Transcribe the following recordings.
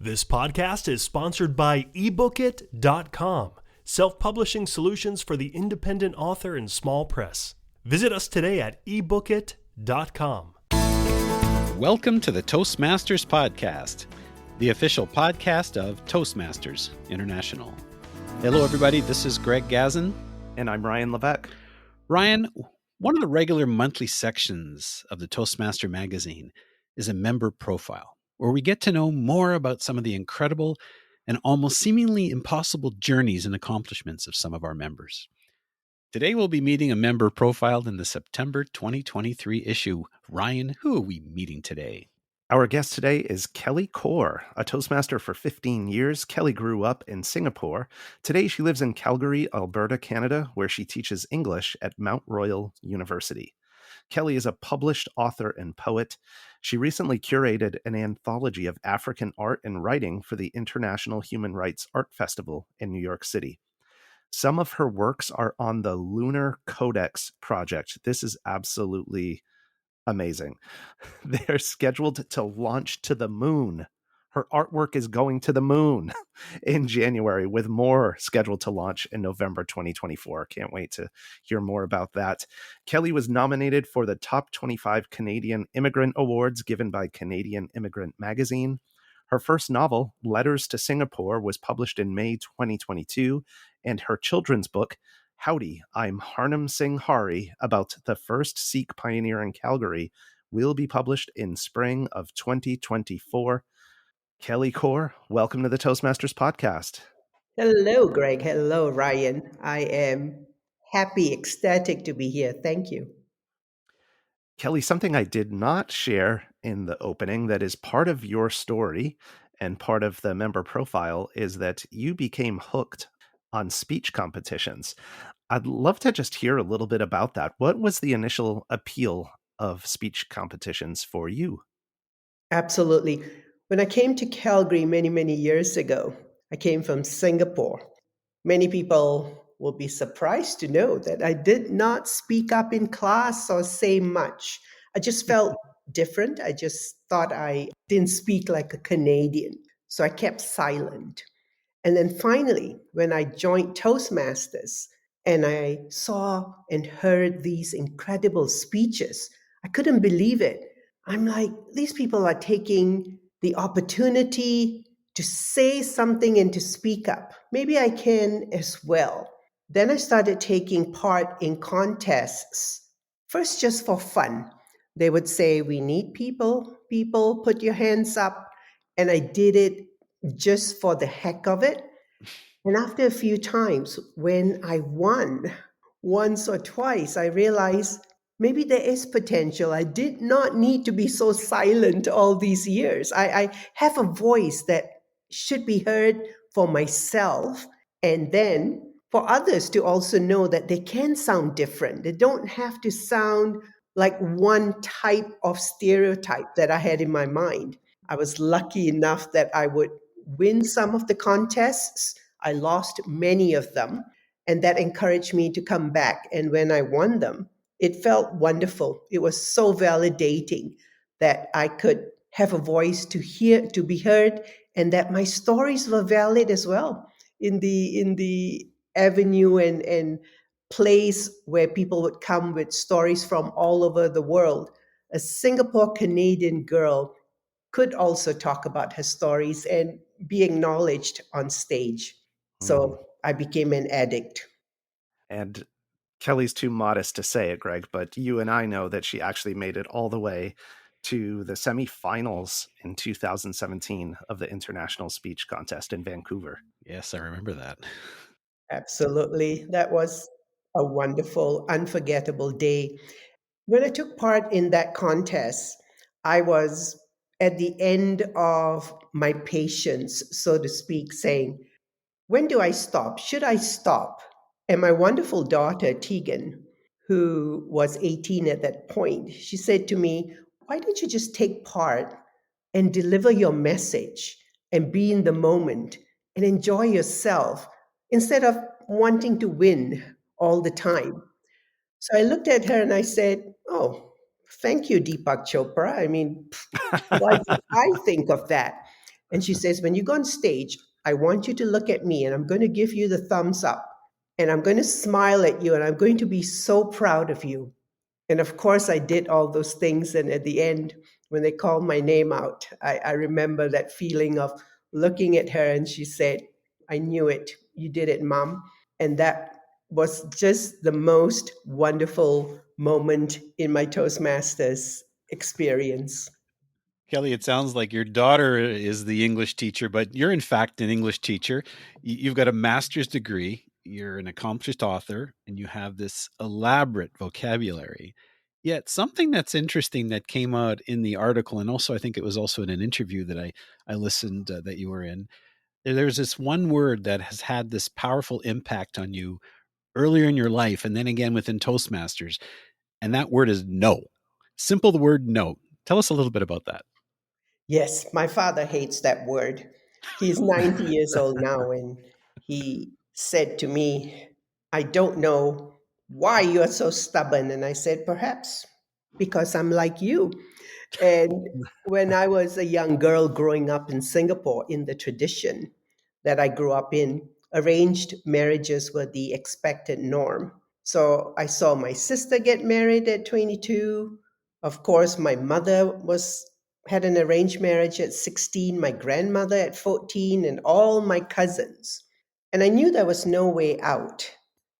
This podcast is sponsored by ebookit.com, self-publishing solutions for the independent author and small press. Visit us today at ebookit.com. Welcome to the Toastmasters podcast, the official podcast of Toastmasters International. Hello, everybody. This is Greg Gazin. And I'm Ryan Levesque. Ryan, one of the regular monthly sections of the Toastmaster magazine is a member profile, where we get to know more about some of the incredible and almost seemingly impossible journeys and accomplishments of some of our members. Today, we'll be meeting a member profiled in the September 2023 issue. Ryan, who are we meeting today? Our guest today is Kelly Kaur, a Toastmaster for 15 years. Kelly grew up in Singapore. Today, she lives in Calgary, Alberta, Canada, where she teaches English at Mount Royal University. Kelly is a published author and poet. She recently curated an anthology of African art and writing for the International Human Rights Art Festival in New York City. Some of her works are on the Lunar Codex project. This is absolutely amazing. They're scheduled to launch to the moon. Her artwork is going to the moon in January, with more scheduled to launch in November 2024. Can't wait to hear more about that. Kelly was nominated for the top 25 Canadian Immigrant Awards given by Canadian Immigrant Magazine. Her first novel, Letters to Singapore, was published in May 2022, and her children's book, Howdy, I'm Harnam Singh Hari, about the first Sikh pioneer in Calgary, will be published in spring of 2024. Kelly Kaur, welcome to the Toastmasters podcast. Hello, Greg. Hello, Ryan. I am happy, ecstatic to be here. Thank you. Kelly, something I did not share in the opening that is part of your story and part of the member profile is that you became hooked on speech competitions. I'd love to just hear a little bit about that. What was the initial appeal of speech competitions for you? Absolutely. When I came to Calgary many years ago, I came from Singapore. Many people will be surprised to know that I did not speak up in class or say much. I just felt different. I just thought I didn't speak like a Canadian. So I kept silent. And then finally, when I joined Toastmasters and I saw and heard these incredible speeches, I couldn't believe it. I'm like, these people are taking the opportunity to say something and to speak up. Maybe I can as well. Then I started taking part in contests, first just for fun. They would say, we need people, put your hands up. And I did it just for the heck of it. And after a few times, when I won once or twice, I realized maybe there is potential. I did not need to be so silent all these years. I have a voice that should be heard for myself and then for others to also know that they can sound different. They don't have to sound like one type of stereotype that I had in my mind. I was lucky enough that I would win some of the contests. I lost many of them, and that encouraged me to come back. And when I won them, it felt wonderful. It was so validating that I could have a voice to hear, to be heard, and that my stories were valid as well in the avenue and place where people would come with stories from all over the world. A Singapore Canadian girl could also talk about her stories and be acknowledged on stage. So I became an addict. And Kelly's too modest to say it, Greg, but you and I know that she actually made it all the way to the semifinals in 2017 of the International Speech Contest in Vancouver. Yes, I remember that. Absolutely. That was a wonderful, unforgettable day. When I took part in that contest, I was at the end of my patience, so to speak, saying, when do I stop? Should I stop? And my wonderful daughter, Tegan, who was 18 at that point, she said to me, why don't you just take part and deliver your message and be in the moment and enjoy yourself instead of wanting to win all the time? So I looked at her and I said, oh, thank you, Deepak Chopra. I mean, why did I think of that? And she says, when you go on stage, I want you to look at me and I'm going to give you the thumbs up and I'm going to smile at you and I'm going to be so proud of you. And of course, I did all those things. And at the end, when they called my name out, I remember that feeling of looking at her and she said, I knew it. You did it, Mom. And that was just the most wonderful moment in my Toastmasters experience. Kelly, it sounds like your daughter is the English teacher, but you're in fact an English teacher. You've got a master's degree, you're an accomplished author, and you have this elaborate vocabulary. Yet something that's interesting that came out in the article, and also I think it was also in an interview that I listened that you were in, there's this one word that has had this powerful impact on you earlier in your life and then again within Toastmasters, and that word is no. Simple, the word no. Tell us a little bit about that. Yes, my father hates that word. He's 90 years old now, and he said to me, I don't know why you are so stubborn. And I said, perhaps because I'm like you. And when I was a young girl growing up in Singapore, in the tradition that I grew up in, arranged marriages were the expected norm. So I saw my sister get married at 22. Of course, my mother had an arranged marriage at 16, my grandmother at 14, and all my cousins. And I knew there was no way out.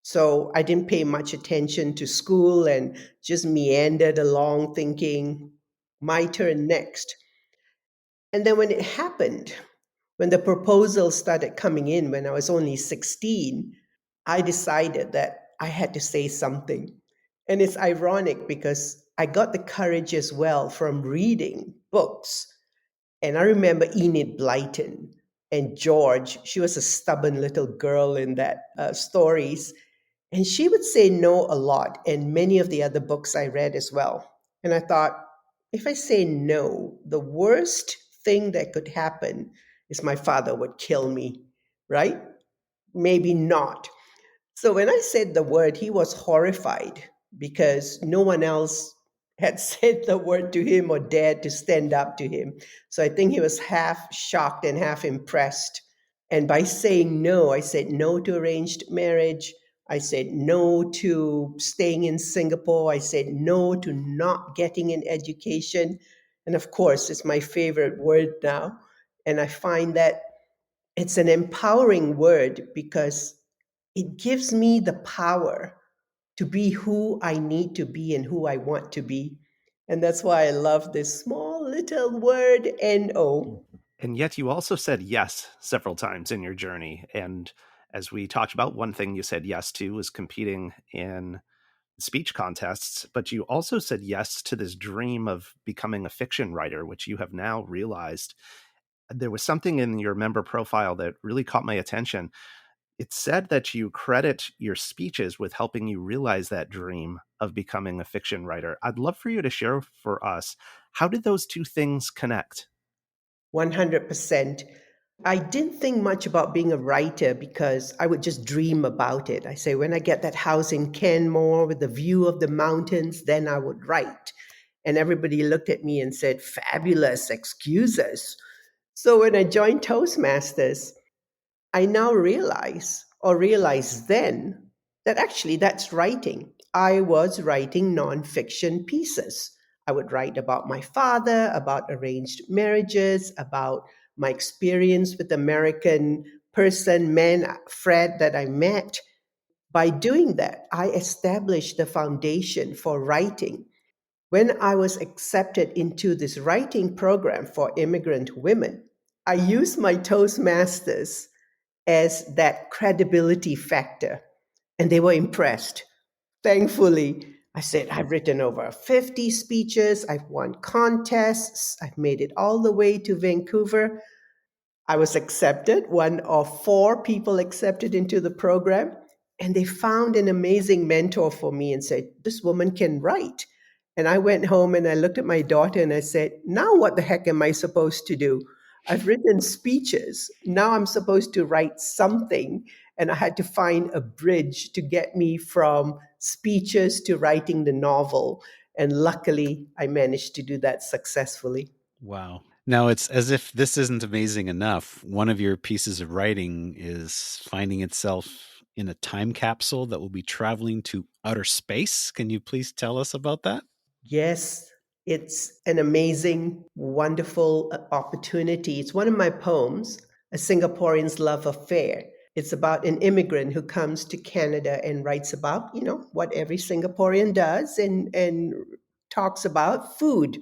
So I didn't pay much attention to school and just meandered along thinking, my turn next. And then when it happened, when the proposals started coming in when I was only 16, I decided that I had to say something. And it's ironic because I got the courage as well from reading books. And I remember Enid Blyton and George. She was a stubborn little girl in that stories. And she would say no a lot, and many of the other books I read as well. And I thought, if I say no, the worst thing that could happen is my father would kill me, right? Maybe not. So when I said the word, he was horrified because no one else had said the word to him or dared to stand up to him. So I think he was half shocked and half impressed. And by saying no, I said no to arranged marriage. I said no to staying in Singapore. I said no to not getting an education. And of course, it's my favorite word now. And I find that it's an empowering word because it gives me the power to be who I need to be and who I want to be. And that's why I love this small little word, NO. And yet you also said yes several times in your journey. And as we talked about, one thing you said yes to was competing in speech contests, but you also said yes to this dream of becoming a fiction writer, which you have now realized. There was something in your member profile that really caught my attention. It said that you credit your speeches with helping you realize that dream of becoming a fiction writer. I'd love for you to share for us, how did those two things connect? 100%. I didn't think much about being a writer because I would just dream about it. I say, when I get that house in Canmore with the view of the mountains, then I would write. And everybody looked at me and said, fabulous, excuses. So when I joined Toastmasters, I now realized then, that actually that's writing. I was writing nonfiction pieces. I would write about my father, about arranged marriages, about my experience with the American man, Fred, that I met. By doing that, I established the foundation for writing. When I was accepted into this writing program for immigrant women, I used my Toastmasters as that credibility factor, and they were impressed. Thankfully, I said, I've written over 50 speeches, I've won contests, I've made it all the way to Vancouver. I was accepted, one of 4 people accepted into the program, and they found an amazing mentor for me and said, this woman can write. And I went home and I looked at my daughter and I said, now what the heck am I supposed to do? I've written speeches. Now I'm supposed to write something. And I had to find a bridge to get me from speeches to writing the novel. And luckily, I managed to do that successfully. Wow. Now, it's as if this isn't amazing enough. One of your pieces of writing is finding itself in a time capsule that will be traveling to outer space. Can you please tell us about that? Yes, it's an amazing, wonderful opportunity. It's one of my poems, A Singaporean's Love Affair. It's about an immigrant who comes to Canada and writes about, what every Singaporean does and talks about food.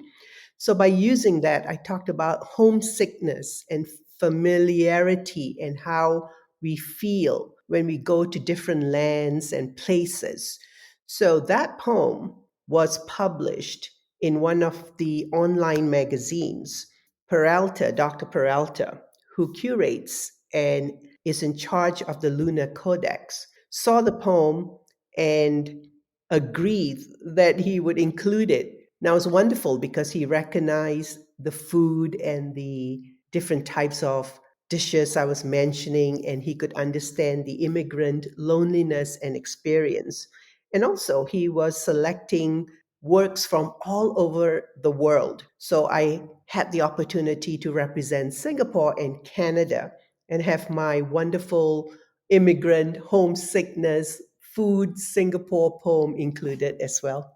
So by using that, I talked about homesickness and familiarity and how we feel when we go to different lands and places. So that poem was published in one of the online magazines. Dr. Peralta, who curates and is in charge of the Lunar Codex, saw the poem and agreed that he would include it. Now it's wonderful because he recognized the food and the different types of dishes I was mentioning, and he could understand the immigrant loneliness and experience. And also, he was selecting works from all over the world. So I had the opportunity to represent Singapore and Canada and have my wonderful immigrant homesickness food Singapore poem included as well.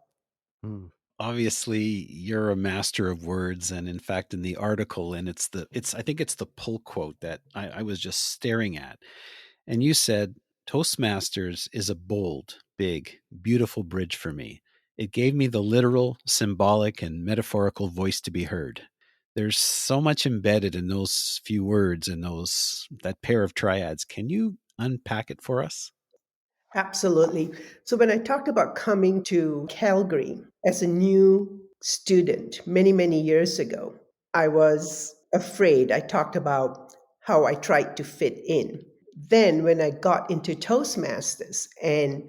Mm. Obviously, you're a master of words, and in fact, in the article, and it's I think it's the pull quote that I was just staring at. And you said, Toastmasters is a bold, big, beautiful bridge for me. It gave me the literal, symbolic, and metaphorical voice to be heard. There's so much embedded in those few words and that pair of triads. Can you unpack it for us? Absolutely. So when I talked about coming to Calgary as a new student many, many years ago, I was afraid. I talked about how I tried to fit in. Then when I got into Toastmasters and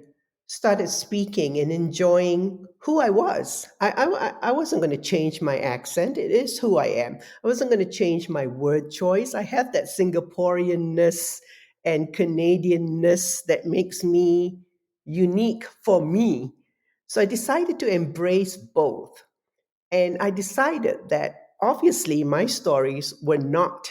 started speaking and enjoying who I was, I wasn't going to change my accent. It is who I am. I wasn't going to change my word choice. I have that Singaporeanness and Canadianness that makes me unique for me. So I decided to embrace both. And I decided that obviously my stories were not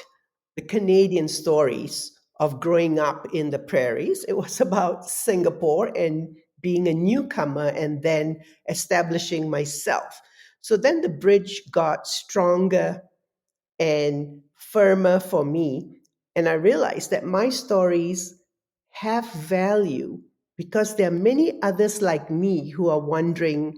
the Canadian stories of growing up in the prairies. It was about Singapore and being a newcomer and then establishing myself. So then the bridge got stronger and firmer for me. And I realized that my stories have value because there are many others like me who are wondering,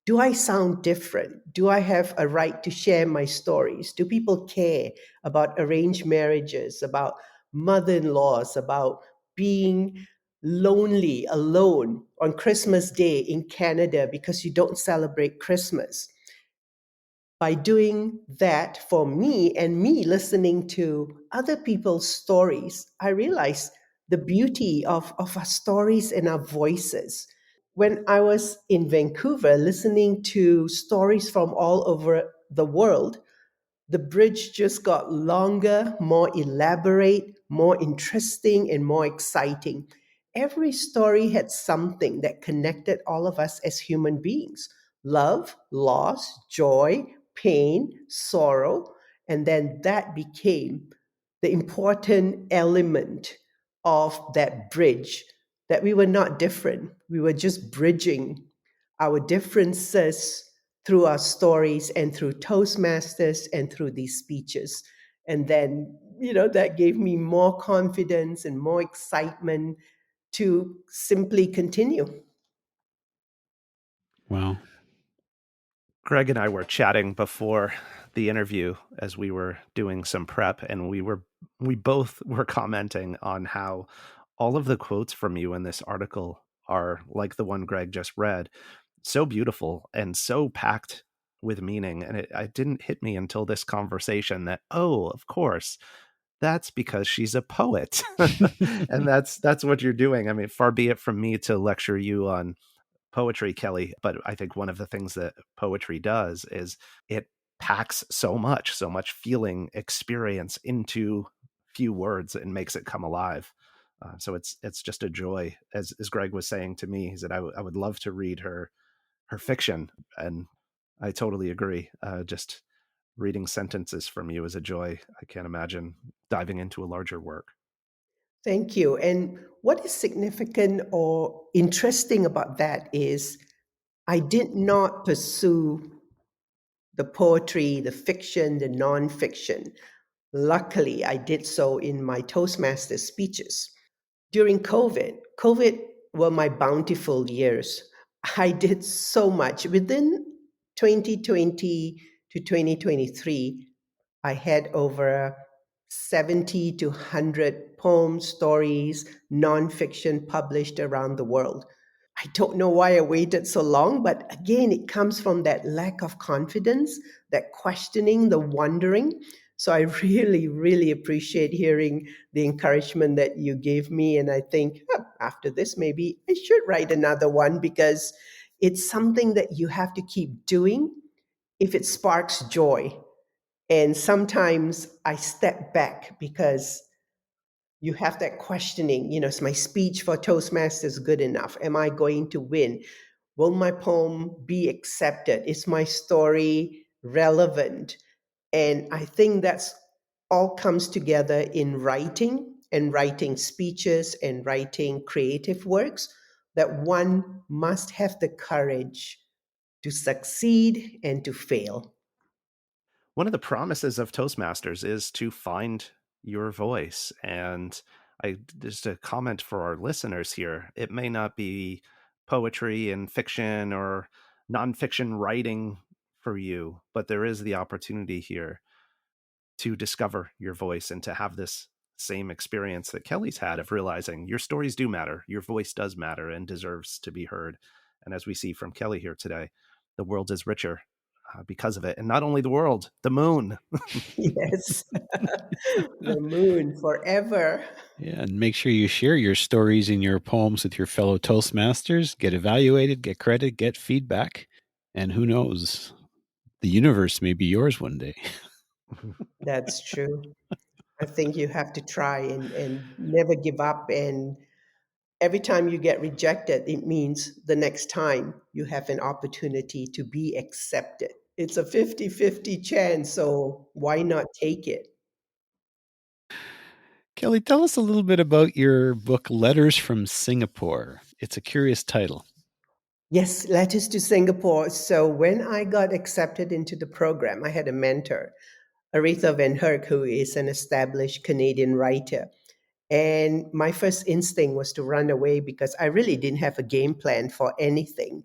do I sound different? Do I have a right to share my stories? Do people care about arranged marriages, about mother in laws, about being lonely, alone on Christmas Day in Canada because you don't celebrate Christmas? By doing that for me and me listening to other people's stories, I realized the beauty of our stories and our voices. When I was in Vancouver listening to stories from all over the world, the bridge just got longer, more elaborate, more interesting, and more exciting. Every story had something that connected all of us as human beings: love, loss, joy, pain, sorrow. And then that became the important element of that bridge, that we were not different. We were just bridging our differences through our stories and through Toastmasters and through these speeches. And then, that gave me more confidence and more excitement to simply continue. Wow. Greg and I were chatting before the interview as we were doing some prep, and we both were commenting on how all of the quotes from you in this article are like the one Greg just read, so beautiful and so packed with meaning. And it didn't hit me until this conversation that, oh, of course, that's because she's a poet. And that's what you're doing. I mean, far be it from me to lecture you on poetry, Kelly, but I think one of the things that poetry does is it packs so much feeling, experience into few words and makes it come alive. So it's just a joy. As Greg was saying to me, he said I would love to read her fiction, and I totally agree. Just Reading sentences from you is a joy. I can't imagine diving into a larger work. Thank you. And what is significant or interesting about that is I did not pursue the poetry, the fiction, the nonfiction. Luckily, I did so in my Toastmasters speeches. During COVID were my bountiful years. I did so much. Within 2020 to 2023, I had over 70 to 100 poems, stories, nonfiction published around the world. I don't know why I waited so long, but again, it comes from that lack of confidence, that questioning, the wondering. So I really, really appreciate hearing the encouragement that you gave me. And I think after this, maybe I should write another one because it's something that you have to keep doing if it sparks joy. And sometimes I step back because you have that questioning, is my speech for Toastmasters good enough? Am I going to win? Will my poem be accepted? Is my story relevant? And I think that's all comes together in writing and writing speeches and writing creative works that one must have the courage to succeed and to fail. One of the promises of Toastmasters is to find your voice. And just a comment for our listeners here, it may not be poetry and fiction or nonfiction writing for you, but there is the opportunity here to discover your voice and to have this same experience that Kelly's had of realizing your stories do matter, your voice does matter and deserves to be heard. And as we see from Kelly here today, the world is richer because of it. And not only the world, the moon. Yes, the moon forever. Yeah, and make sure you share your stories and your poems with your fellow Toastmasters. Get evaluated, get credit, get feedback. And who knows, the universe may be yours one day. That's true. I think you have to try and never give up. And every time you get rejected, it means the next time you have an opportunity to be accepted. It's a 50-50 chance, so why not take it? Kelly, tell us a little bit about your book, Letters from Singapore. It's a curious title. Yes, letters to Singapore. So when I got accepted into the program, I had a mentor, Aretha Van Herk, who is an established Canadian writer. And my first instinct was to run away because I really didn't have a game plan for anything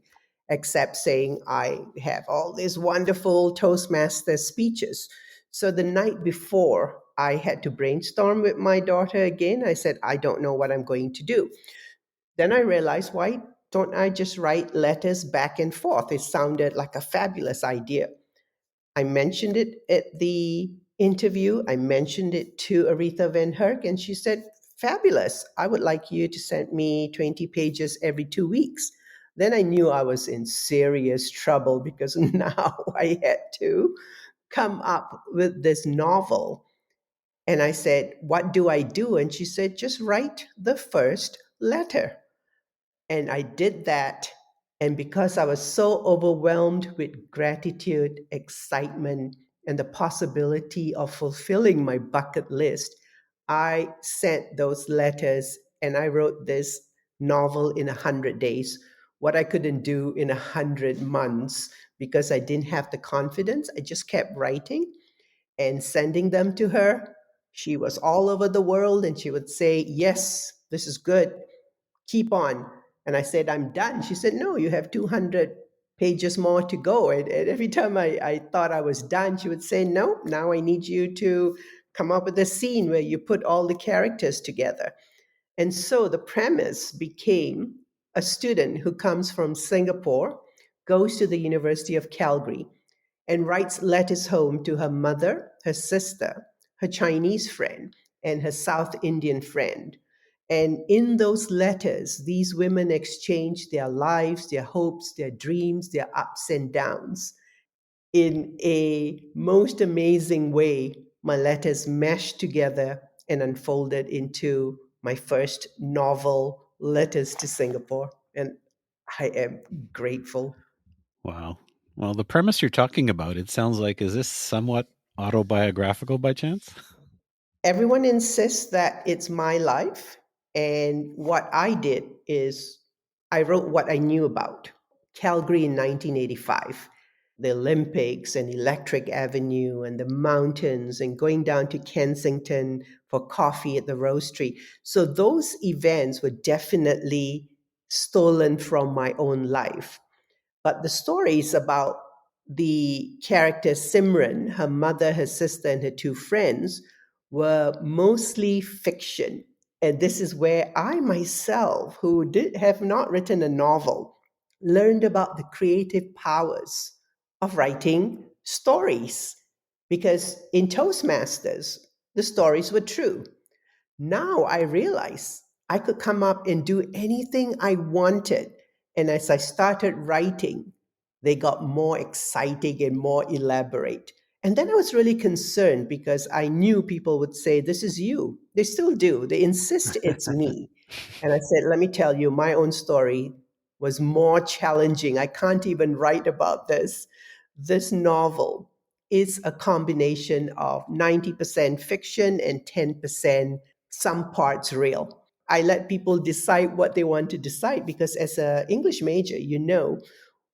except saying I have all these wonderful Toastmaster speeches. So the night before, I had to brainstorm with my daughter again. I said, I don't know what I'm going to do. Then I realized, why don't I just write letters back and forth? It sounded like a fabulous idea. I mentioned it at the interview. I mentioned it to Aretha Van Herk, and she said, fabulous. I would like you to send me 20 pages every 2 weeks. Then I knew I was in serious trouble because now I had to come up with this novel. And I said, what do I do? And she said, just write the first letter. And I did that. And because I was so overwhelmed with gratitude, excitement, and the possibility of fulfilling my bucket list, I sent those letters and I wrote this novel in 100 days. What I couldn't do in 100 months because I didn't have the confidence. I just kept writing and sending them to her. She was all over the world and she would say, yes, this is good, keep on. And I said, I'm done. She said, no, you have 200 pages more to go. And every time I thought I was done, she would say, no, now I need you to come up with a scene where you put all the characters together. And so the premise became a student who comes from Singapore, goes to the University of Calgary, and writes letters home to her mother, her sister, her Chinese friend, and her South Indian friend. And in those letters, these women exchange their lives, their hopes, their dreams, their ups and downs. In a most amazing way, my letters meshed together and unfolded into my first novel, Letters to Singapore. And I am grateful. Wow. Well, the premise you're talking about, it sounds like, is this somewhat autobiographical by chance? Everyone insists that it's my life. And what I did is I wrote what I knew about Calgary in 1985, the Olympics and Electric Avenue and the mountains and going down to Kensington for coffee at the roastery. So those events were definitely stolen from my own life. But the stories about the character Simran, her mother, her sister, and her two friends were mostly fiction. And this is where I myself, who have not written a novel, learned about the creative powers of writing stories. Because in Toastmasters, the stories were true. Now I realize I could come up and do anything I wanted. And as I started writing, they got more exciting and more elaborate. And then I was really concerned because I knew people would say, "This is you." They still do. They insist it's me. And I said, "Let me tell you, my own story was more challenging. I can't even write about this. This novel is a combination of 90% fiction and 10% some parts real. I let people decide what they want to decide because as an English major, you know,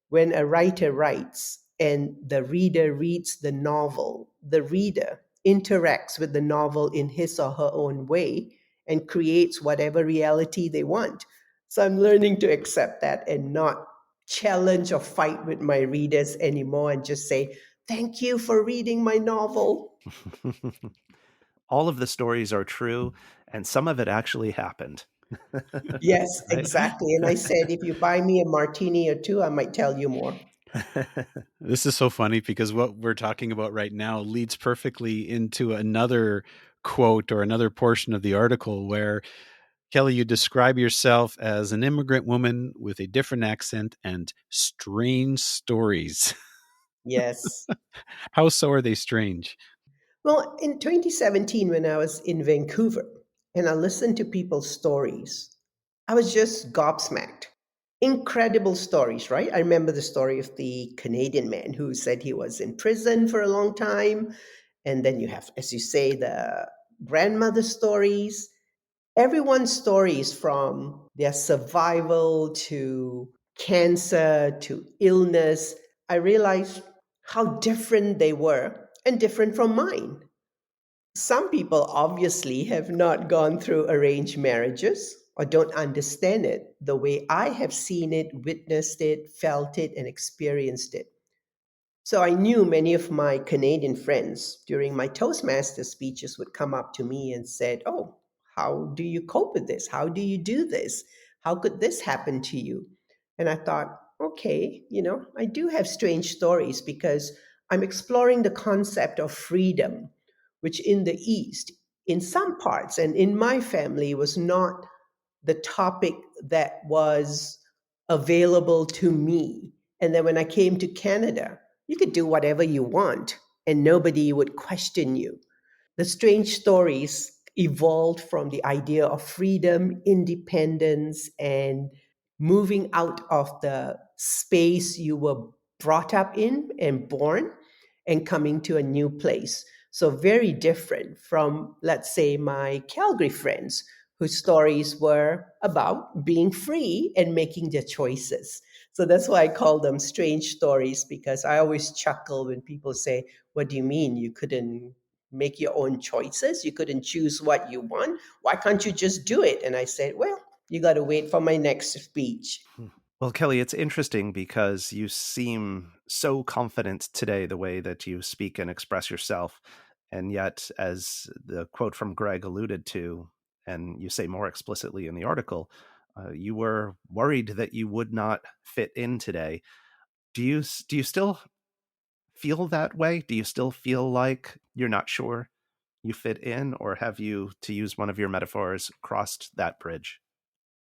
when a writer writes and the reader reads the novel, the reader interacts with the novel in his or her own way and creates whatever reality they want. So I'm learning to accept that and not challenge or fight with my readers anymore and just say, "Thank you for reading my novel." All of the stories are true, and some of it actually happened. Yes, Right? exactly. And I said, if you buy me a martini or two, I might tell you more. This is so funny because what we're talking about right now leads perfectly into another quote or another portion of the article where, Kelly, you describe yourself as an immigrant woman with a different accent and strange stories. Yes. How so are they strange? Well, in 2017, when I was in Vancouver and I listened to people's stories, I was just gobsmacked. Incredible stories, right? I remember the story of the Canadian man who said he was in prison for a long time. And then you have, as you say, the grandmother stories. Everyone's stories from their survival to cancer to illness. I realized how different they were and different from mine. Some people obviously have not gone through arranged marriages or don't understand it the way I have seen it, witnessed it, felt it, and experienced it. So I knew many of my Canadian friends during my Toastmaster speeches would come up to me and said, "Oh, how do you cope with this? How do you do this? How could this happen to you?" And I thought, okay, I do have strange stories because I'm exploring the concept of freedom, which in the East, in some parts, and in my family, was not the topic that was available to me. And then when I came to Canada, you could do whatever you want and nobody would question you. The strange stories evolved from the idea of freedom, independence, and moving out of the space you were brought up in and born and coming to a new place. So, very different from, let's say, my Calgary friends whose stories were about being free and making their choices. So that's why I call them strange stories because I always chuckle when people say, "What do you mean you couldn't make your own choices? You couldn't choose what you want? Why can't you just do it?" And I said, "Well, you got to wait for my next speech." Well, Kelly, it's interesting because you seem so confident today, the way that you speak and express yourself. And yet, as the quote from Greg alluded to, and you say more explicitly in the article, you were worried that you would not fit in today. Do you still feel that way? Do you still feel like you're not sure you fit in, or have you, to use one of your metaphors, crossed that bridge?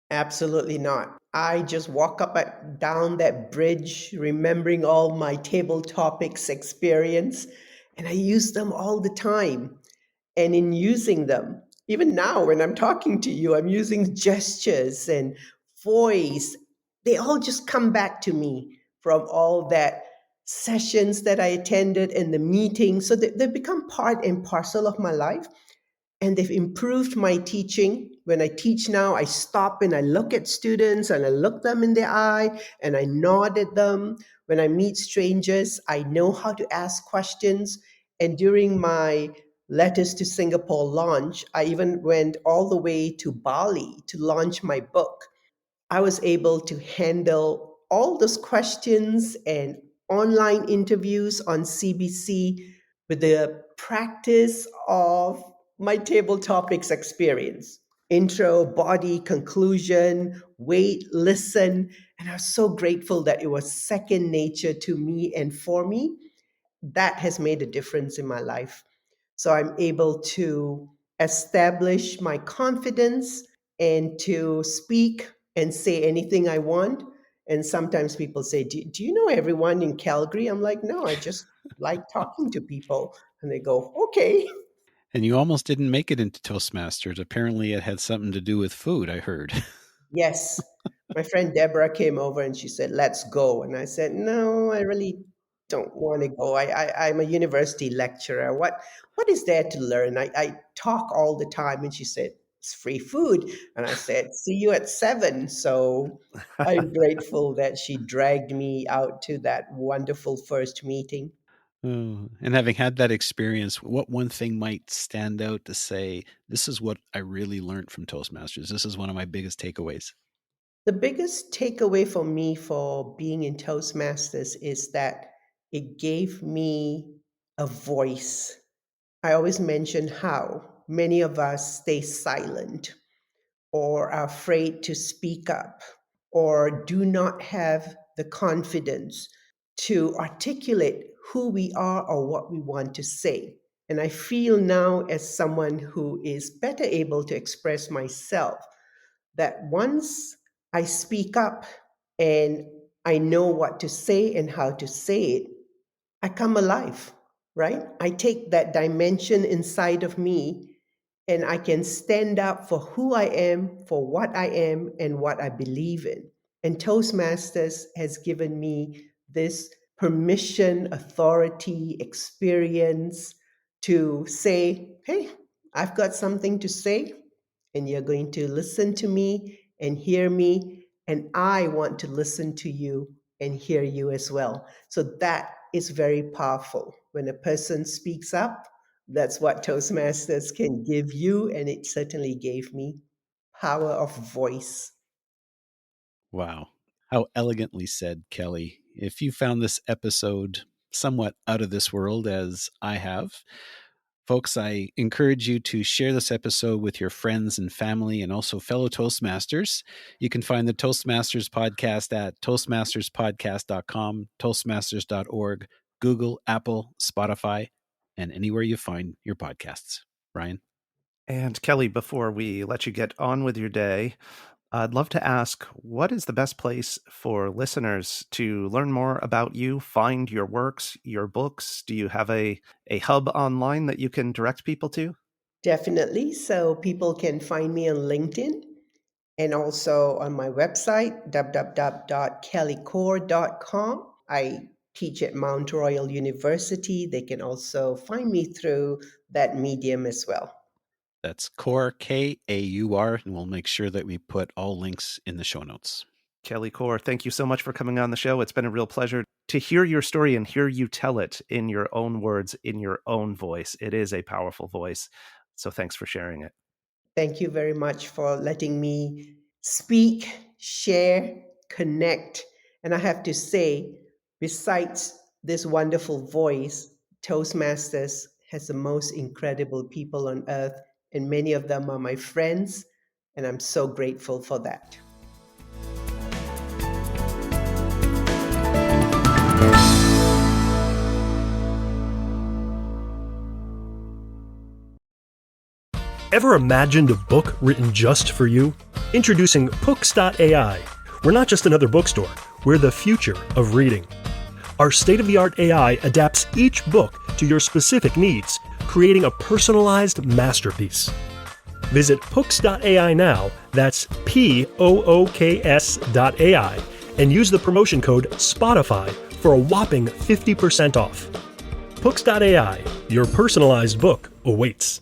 Absolutely not. I just walk up and down that bridge, remembering all my table topics experience, and I use them all the time. And in using them, even now when I'm talking to you, I'm using gestures and voice. They all just come back to me from all that sessions that I attended and the meetings. So they've become part and parcel of my life. And they've improved my teaching. When I teach now, I stop and I look at students and I look them in the eye and I nod at them. When I meet strangers, I know how to ask questions. And during my Letters to Singapore launch, I even went all the way to Bali to launch my book. I was able to handle all those questions and online interviews on CBC with the practice of my table topics experience. Intro, body, conclusion, wait, listen. And I was so grateful that it was second nature to me and for me. That has made a difference in my life. So I'm able to establish my confidence and to speak and say anything I want. And sometimes people say, do you know everyone in Calgary? I'm like, no, I just like talking to people. And they go, okay. And you almost didn't make it into Toastmasters. Apparently, it had something to do with food, I heard. Yes. My friend Deborah came over and she said, let's go. And I said, no, I really don't want to go. I'm a university lecturer. What is there to learn? I talk all the time. And she said, it's free food. And I said, see you at 7. So I'm grateful that she dragged me out to that wonderful first meeting. Oh, and having had that experience, what one thing might stand out to say, this is what I really learned from Toastmasters? This is one of my biggest takeaways. The biggest takeaway for me for being in Toastmasters is that it gave me a voice. I always mention how many of us stay silent or are afraid to speak up or do not have the confidence to articulate who we are or what we want to say. And I feel now, as someone who is better able to express myself, that once I speak up and I know what to say and how to say it, I come alive, right? I take that dimension inside of me and I can stand up for who I am, for what I am, and what I believe in. And Toastmasters has given me this permission, authority, experience to say, hey, I've got something to say, and you're going to listen to me and hear me, and I want to listen to you and hear you as well. So that is very powerful. When a person speaks up, that's what Toastmasters can give you, and it certainly gave me power of voice. Wow. How elegantly said, Kelly. If you found this episode somewhat out of this world, as I have, folks, I encourage you to share this episode with your friends and family and also fellow Toastmasters. You can find the Toastmasters podcast at toastmasterspodcast.com, toastmasters.org, Google, Apple, Spotify, and anywhere you find your podcasts. Ryan? And Kelly, before we let you get on with your day, I'd love to ask, what is the best place for listeners to learn more about you, find your works, your books? Do you have a hub online that you can direct people to? Definitely. So people can find me on LinkedIn and also on my website, www.kellykaur.com. I teach at Mount Royal University. They can also find me through that medium as well. That's Kaur, Kaur, and we'll make sure that we put all links in the show notes. Kelly Kaur, thank you so much for coming on the show. It's been a real pleasure to hear your story and hear you tell it in your own words, in your own voice. It is a powerful voice. So thanks for sharing it. Thank you very much for letting me speak, share, connect. And I have to say, besides this wonderful voice, Toastmasters has the most incredible people on earth, and many of them are my friends, and I'm so grateful for that. Ever imagined a book written just for you? Introducing Books.ai. We're not just another bookstore, we're the future of reading. Our state-of-the-art AI adapts each book to your specific needs, creating a personalized masterpiece. Visit Books.ai now, that's POOKS.ai, and use the promotion code SPOTIFY for a whopping 50% off. Books.ai, your personalized book awaits.